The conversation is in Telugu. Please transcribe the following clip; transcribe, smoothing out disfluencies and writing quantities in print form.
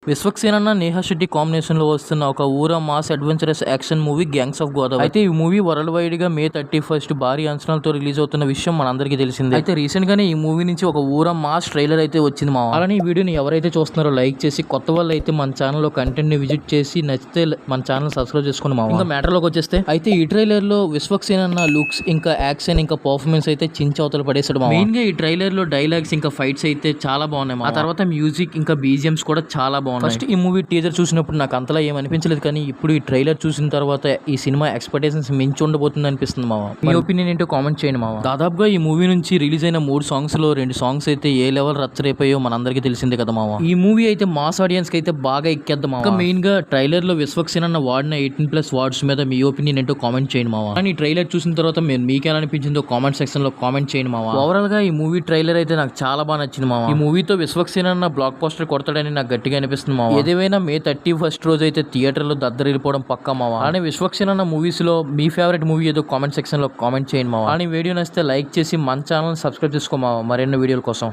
విశ్వక్సేన్ అన్న నేహా శెట్టి కాంబినేషన్ లో వస్తున్న ఒక ఊర mass adventurous action movie gangs of Godavari. అయితే ఈ మూవీ వరల్డ్ వైడ్ గా May 31 భారీ అంచనాలతో రిలీజ్ అవుతున్న విషయం మనందరికీ తెలిసిందే. అయితే రీసెంట్ గానే ఈ మూవీ నుంచి ఒక ఊర మాస్ ట్రైలర్ అయితే వచ్చింది మావా. అలానే ఈ వీడియోని ఎవరైతే చూస్తున్నారో లైక్ చేసి, కొత్త వాళ్ళు అయితే మన ఛానల్ లో కంటెంట్ ని విజిట్ చేసి నచ్చితే మన ఛానల్ సబ్స్క్రైబ్ చేసుకోండి మావా. ఇంకా మ్యాటర్ లోకి వచ్చేస్తే అయితే ఈ ట్రైలర్ లో విశ్వక్సేన్ అన్న లుక్స్ ఇంకా యాక్షన్ ఇంకా పర్ఫార్మెన్స్ అయితే చించవతలు పడేసాడు మావా. మెయిన్ గా ఈ ట్రైలర్ లో డైలాగ్స్ ఇంకా ఫైట్స్ అయితే చాలా బాగున్నాయి. ఆ తర్వాత మ్యూజిక్ ఇంకా బీజిఎంస్ కూడా చాలా బాగున్నాయి. ఫస్ట్ ఈ మూవీ టీజర్ చూసినప్పుడు నాకు అంతలా ఏమనిపించలేదు, కానీ ఇప్పుడు ఈ ట్రైలర్ చూసిన తర్వాత ఈ సినిమా ఎక్స్పెక్టేషన్స్ మించి ఉండబోతుంది అనిపిస్తుంది మావా. మీ ఒపీనియన్ ఏంటో కామెంట్ చేయండి మావా. దాదాపుగా ఈ మూవీ నుంచి రిలీజ్ అయిన 3 సాంగ్స్ లో 2 సాంగ్స్ అయితే ఏ లెవెల్ రచ్చరేపోయో మనందరికీ తెలిసిందే కదా మావా. ఈ మూవీ అయితే మాస్ ఆడియన్స్ కి అయితే బాగా ఎక్కేద్దాం మావా. మెయిన్ గా ట్రైలర్ లో విశ్వక్సేన్ అన్న వాడిన 18+ వర్డ్స్ మీద మీ ఒపీనియన్ ఏంటో కామెంట్ చేయండి మావా. కానీ ట్రైలర్ చూసిన తర్వాత మీకు ఎలా అనిపించిందో కామెంట్ సెక్షన్ లో కామెంట్ చేయండి మావా. ఓవరాల్ గా ఈ మూవీ ట్రైలర్ అయితే నాకు చాలా బాగా నచ్చింది మావా. ఈ మూవీతో విశ్వక్సేన్ అన్న బ్లాక్ పోస్టర్ కొడతాడని నాకు గట్టిగా అనిపిస్తుంది మావా. ఏదేమైనా May 31 రోజు అయితే థియేటర్ లో దద్దరిల్లిపోవడం పక్కా మావా. అలానే విశ్వక్సేన్ అన్న మూవీస్ లో మీ ఫేవరెట్ మూవీ ఏదో కామెంట్ సెక్షన్ లో కామెంట్ చేయండి మావా. కానీ వీడియో నచ్చితే లైక్ చేసి మన ఛానల్ సబ్స్క్రైబ్ చేసుకో మావా మరిన్ని వీడియోల కోసం.